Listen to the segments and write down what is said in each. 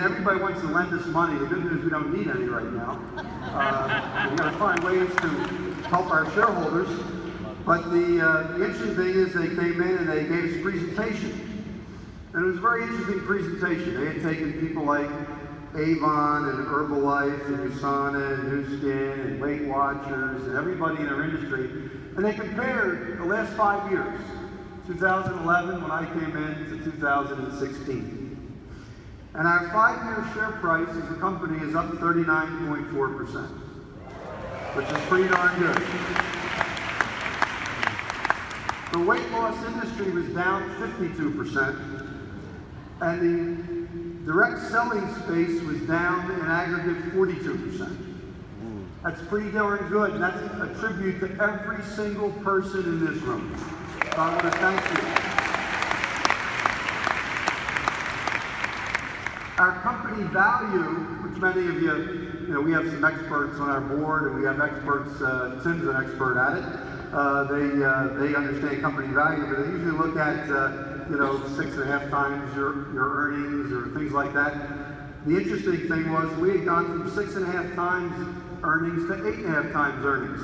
Everybody wants to lend us money. The good news, we don't need any right now. We've got to find ways to help our shareholders. But the interesting thing is they came in and they gave us a presentation. And it was a very interesting presentation. They had taken people like Avon and Herbalife and USANA and Nu Skin and Weight Watchers and everybody in our industry. And they compared the last 5 years, 2011 when I came in to 2016. And our 5-year share price as a company is up 39.4%, which is pretty darn good. The weight loss industry was down 52%, and the direct selling space was down in aggregate 42%. That's pretty darn good, and that's a tribute to every single person in this room. So I want to thank you. Our company value, which many of you, we have some experts on our board, and we have experts, Tim's an expert at it. They understand company value, but they usually look at, 6.5 times your earnings or things like that. The interesting thing was we had gone from 6.5 times earnings to 8.5 times earnings.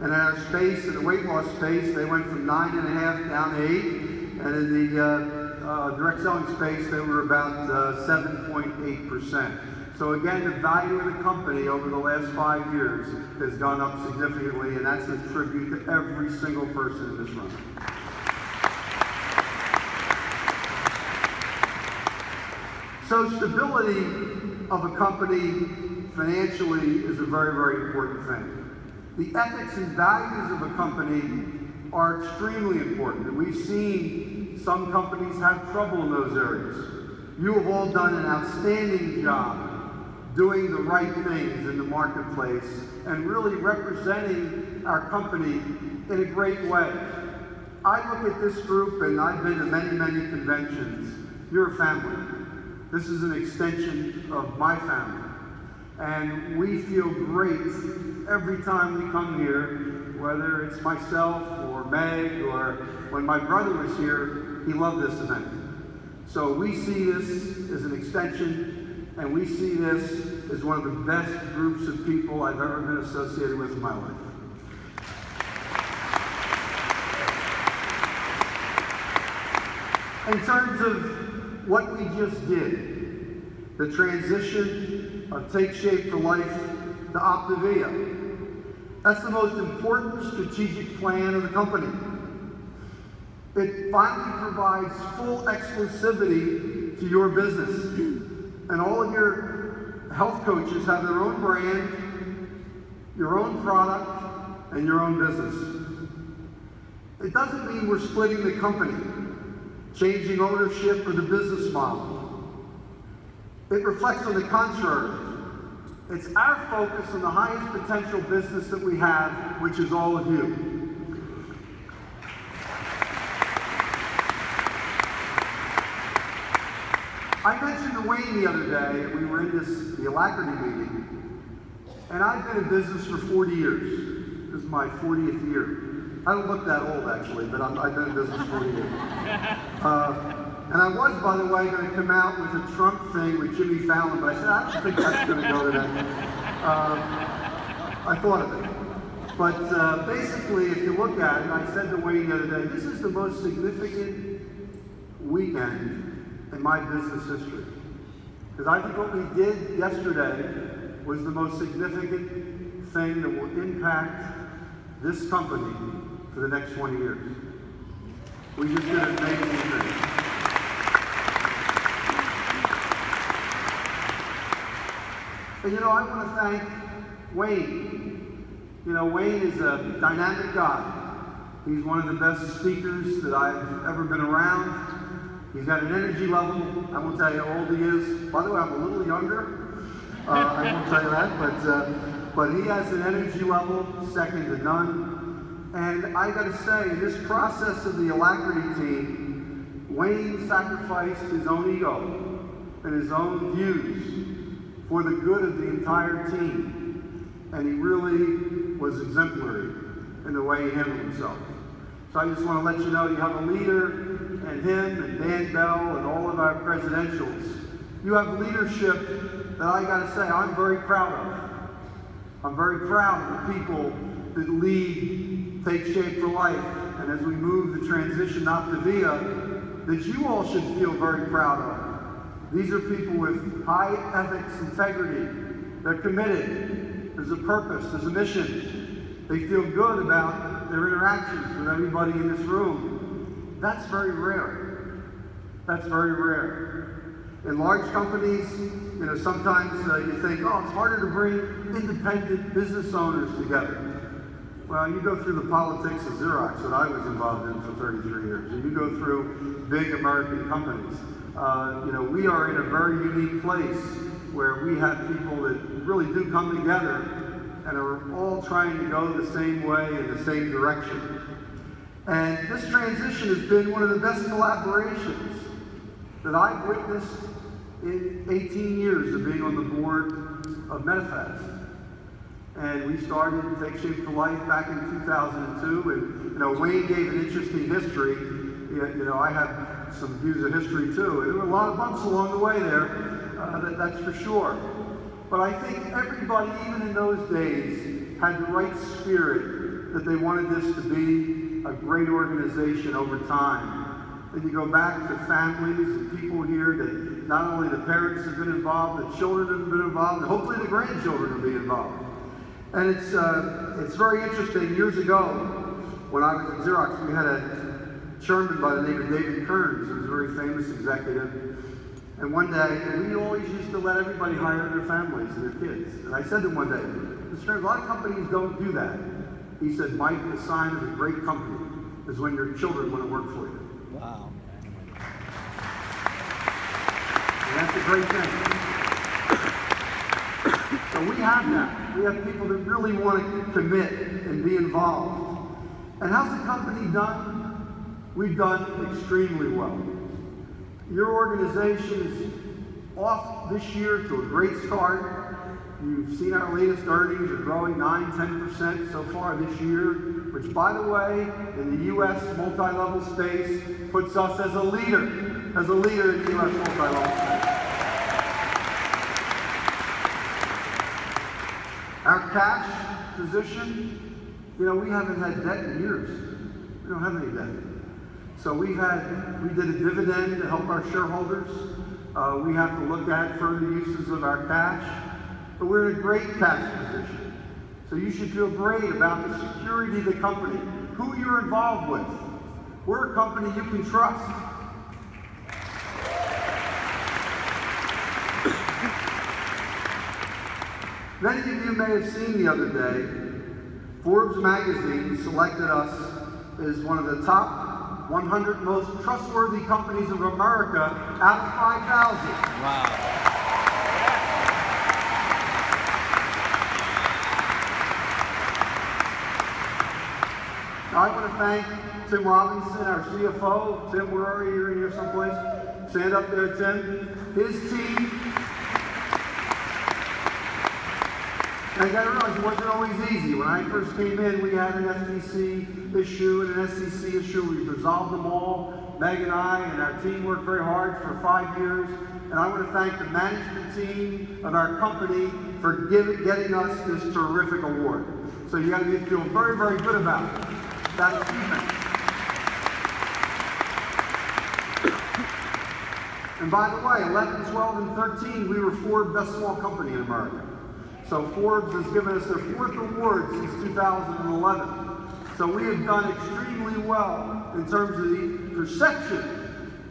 And in our space, in the weight loss space, they went from 9.5 down to 8, and in the direct selling space, they were about 7.8%. So again, the value of the company over the last 5 years has gone up significantly, and that's a tribute to every single person in this room. So stability of a company financially is a very, very important thing. The ethics and values of a company are extremely important, and we've seen some companies have trouble in those areas. You have all done an outstanding job doing the right things in the marketplace and really representing our company in a great way. I look at this group, and I've been to many, many conventions. You're a family. This is an extension of my family. And we feel great every time we come here, whether it's myself or Meg, or when my brother was here, he loved this event. So we see this as an extension, and we see this as one of the best groups of people I've ever been associated with in my life. In terms of what we just did, the transition of Take Shape for Life to Optavia, that's the most important strategic plan of the company. It finally provides full exclusivity to your business. And all of your health coaches have their own brand, your own product, and your own business. It doesn't mean we're splitting the company, changing ownership or the business model. It reflects on the contrary. It's our focus on the highest potential business that we have, which is all of you. I mentioned to Wayne the other day, we were in the Alacrity meeting, and I've been in business for 40 years. This is my 40th year. I don't look that old, actually, but I've been in business 40 years. And I was, by the way, going to come out with a Trump thing with Jimmy Fallon, but I said, I don't think that's going to go today. I thought of it. But basically, if you look at it, I said to Wayne the other day, this is the most significant weekend in my business history. Because I think what we did yesterday was the most significant thing that will impact this company for the next 20 years. We just did an amazing thing. And I want to thank Wayne. Wayne is a dynamic guy. He's one of the best speakers that I've ever been around. He's got an energy level. I won't tell you how old he is. By the way, I'm a little younger. I won't tell you that, but he has an energy level second to none. And I got to say, in this process of the Alacrity team, Wayne sacrificed his own ego and his own views for the good of the entire team. And he really was exemplary in the way he handled himself. So I just want to let you know you have a leader, and him and Dan Bell and all of our presidentials You have leadership that I got to say I'm very proud of. I'm very proud of the people that lead Take Shape for Life. And as we move the transition out to VIA, that you all should feel very proud of. These are people with high ethics, integrity. They're committed. There's a purpose. There's a mission. They feel good about their interactions with everybody in this room. That's very rare. That's very rare. In large companies, sometimes you think, oh, it's harder to bring independent business owners together. Well, you go through the politics of Xerox that I was involved in for 33 years, and you go through big American companies. We are in a very unique place where we have people that really do come together and are all trying to go the same way in the same direction. And this transition has been one of the best collaborations that I've witnessed in 18 years of being on the board of MetaFast. And we started Take Shape for Life back in 2002. And Wayne gave an interesting history. I have some views of history too. And there were a lot of bumps along the way there, that's for sure. But I think everybody, even in those days, had the right spirit that they wanted this to be a great organization over time. And you go back to families and people here that not only the parents have been involved, the children have been involved, and hopefully the grandchildren will be involved. And it's very interesting. Years ago, when I was at Xerox, we had a chairman by the name of David Kearns, who was a very famous executive. And one day, we always used to let everybody hire their families and their kids. And I said to him one day, Mr. Kearns, a lot of companies don't do that. He said, Mike, the sign of a great company is when your children want to work for you. Wow. And that's a great thing. So we have that. We have people that really want to commit and be involved. And how's the company done? We've done extremely well. Your organization is off this year to a great start. You've seen our latest earnings are growing 9-10% so far this year, which, by the way, in the U.S. multi-level space, puts us as a leader in the U.S. multi-level space. Our cash position, we haven't had debt in years. We don't have any debt. So we did a dividend to help our shareholders. We have to look at further uses of our cash. But we're in a great cash position. So you should feel great about the security of the company, who you're involved with. We're a company you can trust. Many of you may have seen the other day, Forbes magazine selected us as one of the top 100 most trustworthy companies of America out of 5,000. Wow. I want to thank Tim Robinson, our CFO. Tim, where are you? You're in here someplace. Stand up there, Tim. His team. And I got to realize it wasn't always easy. When I first came in, we had an FTC issue and an SEC issue. We resolved them all. Meg and I and our team worked very hard for 5 years. And I want to thank the management team of our company for getting us this terrific award. So you got to feel very, very good about it. That achievement. And by the way, 11, 12, and 13, we were Forbes Best Small Company in America. So Forbes has given us their 4th award since 2011. So we have done extremely well in terms of the perception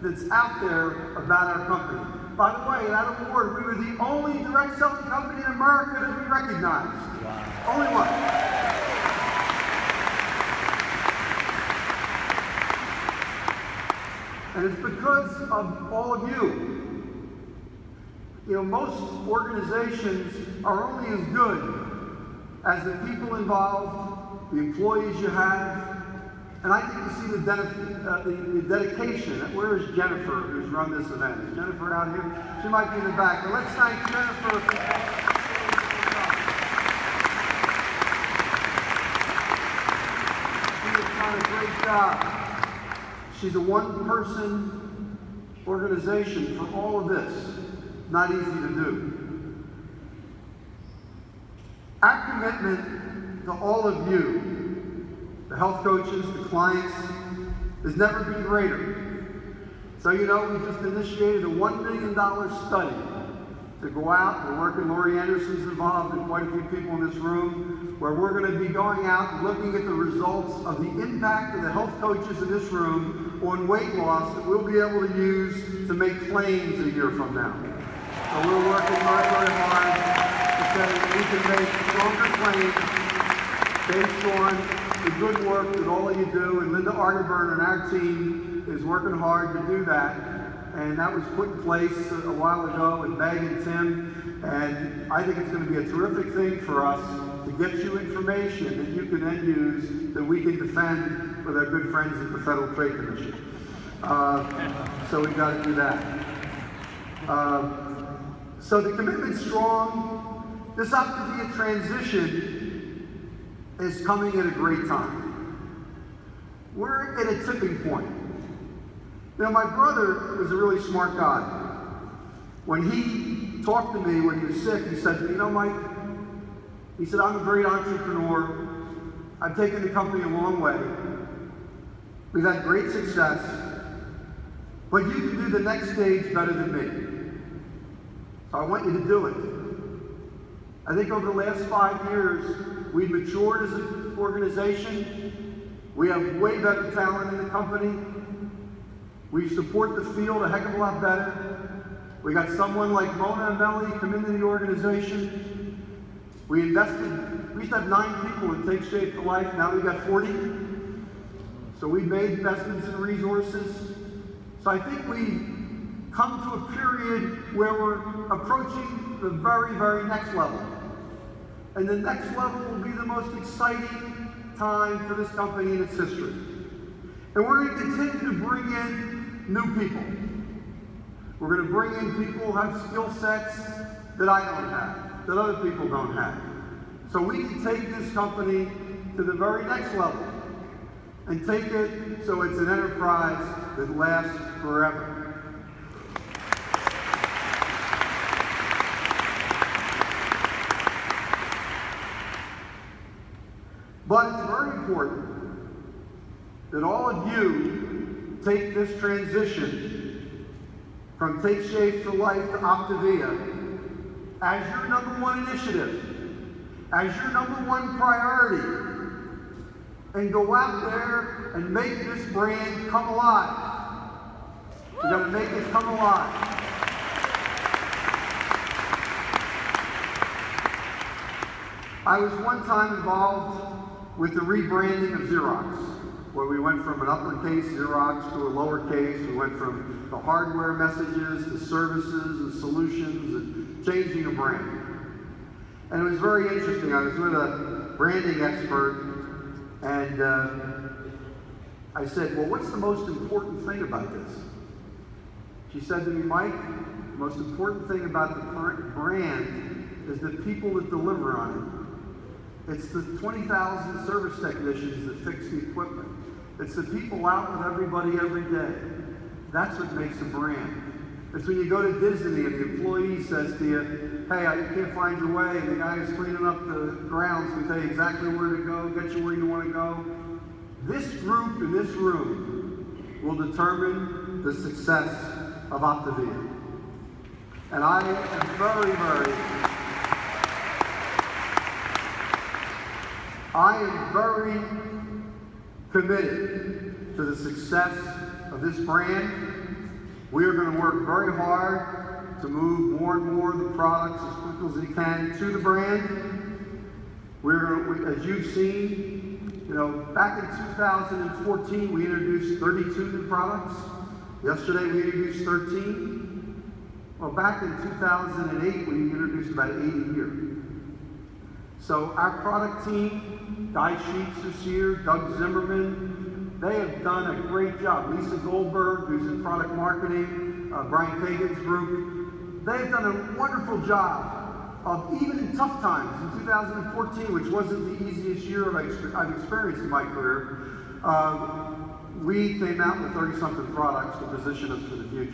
that's out there about our company. By the way, that award, we were the only direct selling company in America that we recognized. Wow. Only one. And it's because of all of you. Most organizations are only as good as the people involved, the employees you have. And I think you see the dedication. Where is Jennifer, who's run this event? Is Jennifer out here? She might be in the back. But let's thank Jennifer for she has done a great job. She's a one-person organization for all of this. not easy to do. Our commitment to all of you, the health coaches, the clients, has never been greater. So we just initiated a $1 million study to go out. We're working, Lori Anderson's involved, and quite a few people in this room, where we're going to be going out and looking at the results of the impact of the health coaches in this room on weight loss that we'll be able to use to make claims a year from now. So we're working very, very hard to say that we can make stronger claims based on the good work that all of you do, and Linda Arterburn and our team is working hard to do that. And that was put in place a while ago with Meg and Tim, and I think it's going to be a terrific thing for us to get you information that you can then use, that we can defend with our good friends at the Federal Trade Commission. So we've got to do that. So the commitment's strong. This Optavia transition is coming at a great time. We're at a tipping point. My brother was a really smart guy. When he talked to me when he was sick, he said to me, Mike, he said, I'm a great entrepreneur. I've taken the company a long way. We've had great success. But you can do the next stage better than me. So I want you to do it. I think over the last 5 years, we've matured as an organization. We have way better talent in the company. We support the field a heck of a lot better. We got someone like Mona and Melody come into the organization. We used to have 9 people in Take Shape for Life, now we've got 40. So we made investments in resources. So I think we've come to a period where we're approaching the very, very next level. And the next level will be the most exciting time for this company in its history. And we're going to continue to bring in new people. We're going to bring in people who have skill sets that I don't have, that other people don't have. So we can take this company to the very next level and take it so it's an enterprise that lasts forever. But it's very important that all of you take this transition from Take Shape for Life to Optavia as your number one initiative, as your number one priority, and go out there and make this brand come alive. You got to make it come alive. I was one time involved with the rebranding of Xerox, where we went from an uppercase Xerox to a lowercase. We went from the hardware messages to services and solutions and changing a brand. And it was very interesting. I was with a branding expert, and I said, well, what's the most important thing about this? She said to me, Mike, the most important thing about the current brand is the people that deliver on it. It's the 20,000 service technicians that fix the equipment. It's the people out with everybody every day. That's what makes a brand. It's when you go to Disney and the employee says to you, hey, you can't find your way, and the guy who's cleaning up the grounds can tell you exactly where to go, get you where you want to go. This group in this room will determine the success of Optavia. And I am very committed to the success of this brand. We are going to work very hard to move more and more of the products as quickly as we can to the brand. As you've seen, back in 2014, we introduced 32 new products. Yesterday, we introduced 13. Well, back in 2008, we introduced about 80 a year. So our product team, Guy Sheets this year, Doug Zimmerman, they have done a great job. Lisa Goldberg, who's in product marketing, Brian Kagan's group, they've done a wonderful job of, even in tough times, in 2014, which wasn't the easiest year I've experienced in my career, we came out with 30-something products to position us for the future.